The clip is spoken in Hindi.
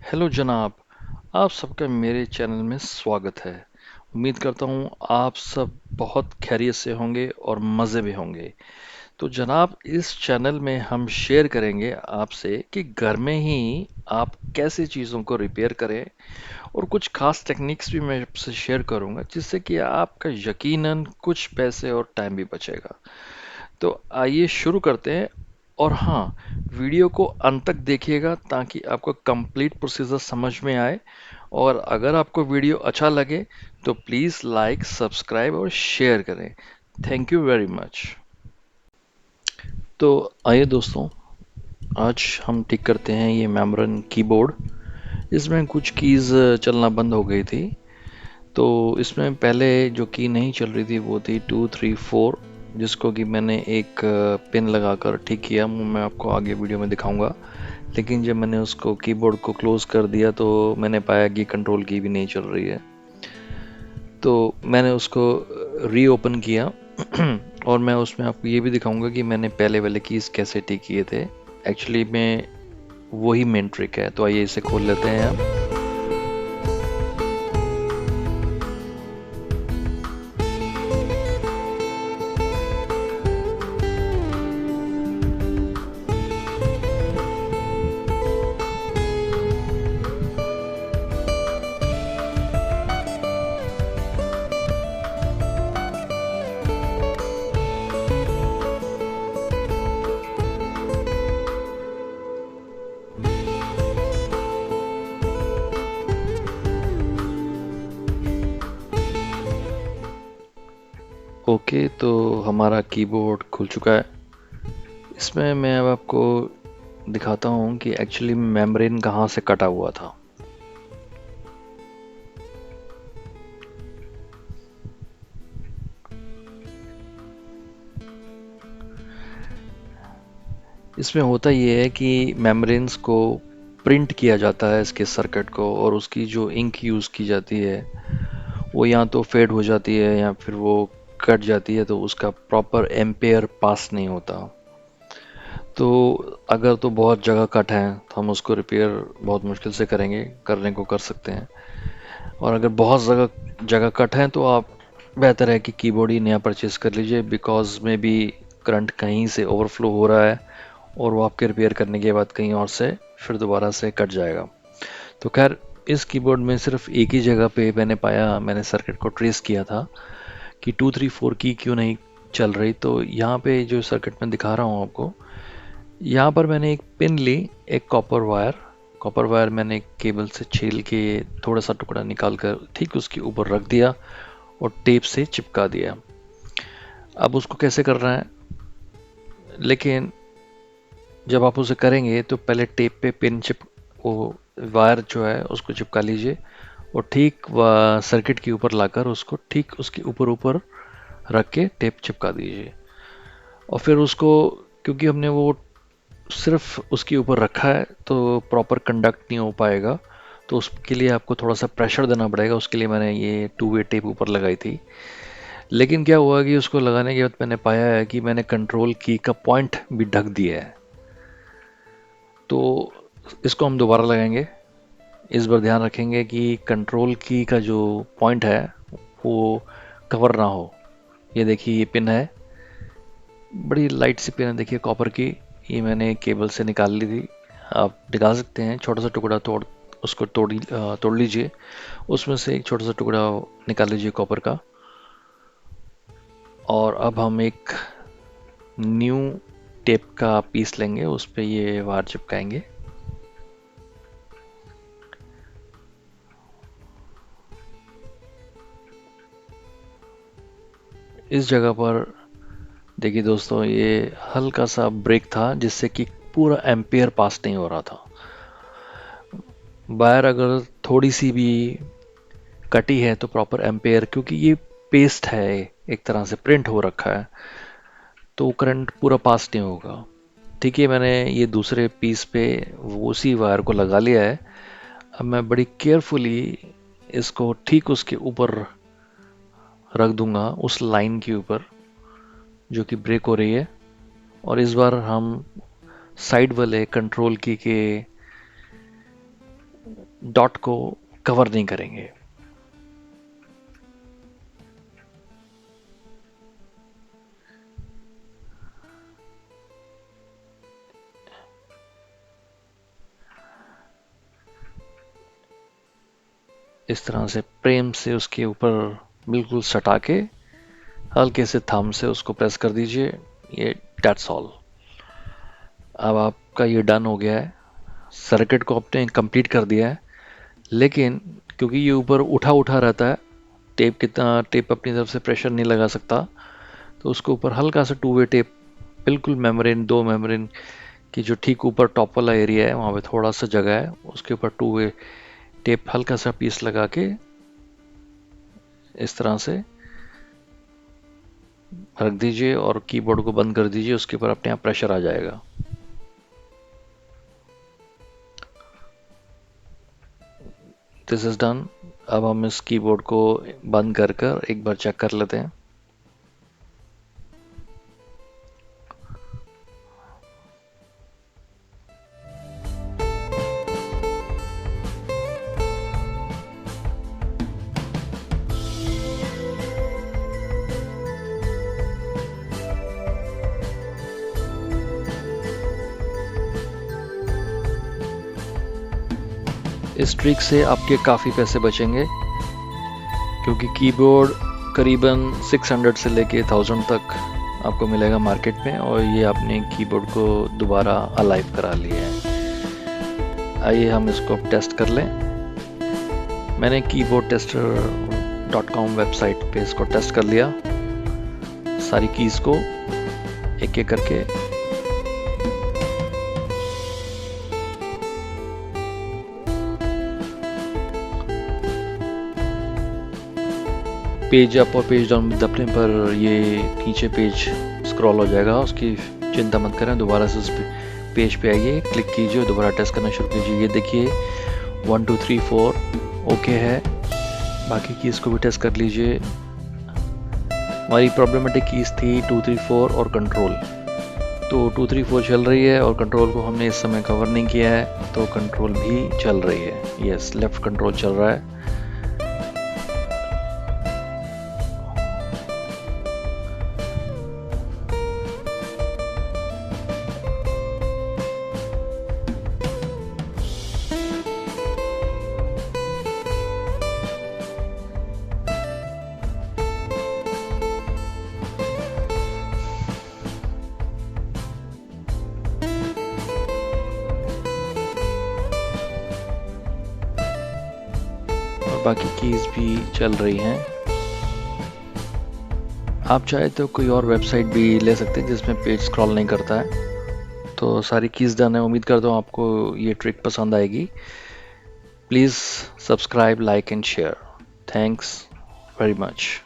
हेलो जनाब। आप सबका मेरे चैनल में स्वागत है। उम्मीद करता हूँ आप सब बहुत खैरियत से होंगे और मज़े में होंगे। तो जनाब, इस चैनल में हम शेयर करेंगे आपसे कि घर में ही आप कैसे चीज़ों को रिपेयर करें, और कुछ खास टेक्निक्स भी मैं आपसे शेयर करूँगा जिससे कि आपका यकीनन कुछ पैसे और टाइम भी बचेगा। तो आइए शुरू करते हैं। और हाँ, वीडियो को अंत तक देखिएगा ताकि आपको कंप्लीट प्रोसीजर समझ में आए। और अगर आपको वीडियो अच्छा लगे तो प्लीज़ लाइक, सब्सक्राइब और शेयर करें। Thank you very much. तो आइए दोस्तों, आज हम ठीक करते हैं ये मेमरन कीबोर्ड। इसमें कुछ कीज़ चलना बंद हो गई थी। तो इसमें पहले जो की नहीं चल रही थी वो थी 2 3 4, जिसको कि मैंने एक पिन लगाकर ठीक किया। वो मैं आपको आगे वीडियो में दिखाऊंगा। लेकिन जब मैंने उसको कीबोर्ड को क्लोज कर दिया तो मैंने पाया कि कंट्रोल की भी नहीं चल रही है। तो मैंने उसको रीओपन किया और मैं उसमें आपको ये भी दिखाऊंगा कि मैंने पहले वाले कीज़ कैसे ठीक किए थे। एक्चुअली में वही मेन ट्रिक है। तो आइए इसे खोल लेते हैं आप। ओके, तो हमारा कीबोर्ड खुल चुका है। इसमें मैं अब आपको दिखाता हूँ कि एक्चुअली मेम्ब्रेन कहाँ से कटा हुआ था। इसमें होता ये है कि मेम्ब्रेन्स को प्रिंट किया जाता है इसके सर्किट को, और उसकी जो इंक यूज़ की जाती है वो या तो फेड हो जाती है या फिर वो कट जाती है, तो उसका प्रॉपर एम्पेयर पास नहीं होता। तो अगर तो बहुत जगह कट है तो हम उसको रिपेयर बहुत मुश्किल से करेंगे, करने को कर सकते हैं। और अगर बहुत जगह जगह कट है तो आप बेहतर है कि कीबोर्ड ही नया परचेज कर लीजिए, बिकॉज में भी करंट कहीं से ओवरफ्लो हो रहा है और वो आपके रिपेयर करने के बाद कहीं और से फिर दोबारा से कट जाएगा। तो खैर, इस कीबोर्ड में सिर्फ एक ही जगह पे मैंने पाया, मैंने सर्किट को ट्रेस किया था कि 2 3 4 की क्यों नहीं चल रही। तो यहाँ पे जो सर्किट में दिखा रहा हूँ आपको, यहाँ पर मैंने एक पिन ली, एक कॉपर वायर मैंने एक केबल से छील के थोड़ा सा टुकड़ा निकाल कर ठीक उसके ऊपर रख दिया और टेप से चिपका दिया। अब उसको कैसे करना है, लेकिन जब आप उसे करेंगे तो पहले टेप पे पिन चिप वो वायर जो है उसको चिपका लीजिए, और ठीक सर्किट के ऊपर लाकर उसको ठीक उसके ऊपर ऊपर रख के टेप चिपका दीजिए। और फिर उसको, क्योंकि हमने वो सिर्फ उसके ऊपर रखा है तो प्रॉपर कंडक्ट नहीं हो पाएगा, तो उसके लिए आपको थोड़ा सा प्रेशर देना पड़ेगा। उसके लिए मैंने ये 2 वे टेप ऊपर लगाई थी। लेकिन क्या हुआ कि उसको लगाने के बाद मैंने पाया है कि मैंने कंट्रोल की का पॉइंट भी ढक दिया है। तो इसको हम दोबारा लगाएंगे। इस बार ध्यान रखेंगे कि कंट्रोल की का जो पॉइंट है वो कवर ना हो। ये देखिए, ये पिन है, बड़ी लाइट सी पिन है, देखिए कॉपर की। ये मैंने केबल से निकाल ली थी। आप निकाल सकते हैं, छोटा सा टुकड़ा तोड़ उसको तोड़ लीजिए। उसमें से एक छोटा सा टुकड़ा निकाल लीजिए कॉपर का। और अब हम एक न्यू टेप का पीस लेंगे, उस पे ये वायर चिपकाएंगे। इस जगह पर देखिए दोस्तों, ये हल्का सा ब्रेक था जिससे कि पूरा एम्पियर पास नहीं हो रहा था। वायर अगर थोड़ी सी भी कटी है तो प्रॉपर एम्पेयर, क्योंकि ये पेस्ट है, एक तरह से प्रिंट हो रखा है, तो करंट पूरा पास नहीं होगा। ठीक है, मैंने ये दूसरे पीस पे वो उसी वायर को लगा लिया है। अब मैं बड़ी केयरफुली इसको ठीक उसके ऊपर रख दूंगा, उस लाइन के ऊपर जो कि ब्रेक हो रही है। और इस बार हम साइड वाले कंट्रोल की के डॉट को कवर नहीं करेंगे। इस तरह से प्रेम से उसके ऊपर बिल्कुल सटा के हल्के से थंब से उसको प्रेस कर दीजिए। ये दैट्स ऑल। अब आपका ये डन हो गया है। सर्किट को आपने कंप्लीट कर दिया है। लेकिन क्योंकि ये ऊपर उठा उठा रहता है, टेप अपनी तरफ से प्रेशर नहीं लगा सकता, तो उसके ऊपर हल्का सा टू वे टेप, बिल्कुल मेम्ब्रेन, दो मेम्ब्रेन की जो ठीक ऊपर टॉप वाला एरिया है वहाँ पे थोड़ा सा जगह है, उसके ऊपर टू वे टेप हल्का सा पीस लगा के इस तरह से रख दीजिए और कीबोर्ड को बंद कर दीजिए। उसके ऊपर अपने आप प्रेशर आ जाएगा। This is done. अब हम इस कीबोर्ड को बंद कर कर एक बार चेक कर लेते हैं। इस ट्रिक से आपके काफ़ी पैसे बचेंगे, क्योंकि कीबोर्ड करीबन 600 से लेके 1000 तक आपको मिलेगा मार्केट में, और ये आपने कीबोर्ड को दोबारा अलाइव करा लिया है। आइए हम इसको अब टेस्ट कर लें। मैंने keyboardtester.com वेबसाइट पे इसको टेस्ट कर लिया, सारी कीज़ को एक एक करके। पेज अप और पेज डाउन दबने पर ये नीचे पेज स्क्रॉल हो जाएगा, उसकी चिंता मत करें। दोबारा से उस पेज पे आइए, क्लिक कीजिए, दोबारा टेस्ट करना शुरू कीजिए। ये देखिए 1 2 3 4 ओके है। बाकी कीज़ को भी टेस्ट कर लीजिए। हमारी प्रॉब्लमेटिक कीज़ थी 2 3 4 और कंट्रोल, तो 2 3 4 चल रही है और कंट्रोल को हमने इस समय कवर नहीं किया है, तो कंट्रोल भी चल रही है। यस, लेफ्ट कंट्रोल चल रहा है। और बाकी कीज़ भी चल रही हैं। आप चाहे तो कोई और वेबसाइट भी ले सकते हैं जिसमें पेज स्क्रॉल नहीं करता है। तो सारी कीज़ डन है। उम्मीद करता हूँ आपको ये ट्रिक पसंद आएगी। Please subscribe, like and share. Thanks very much.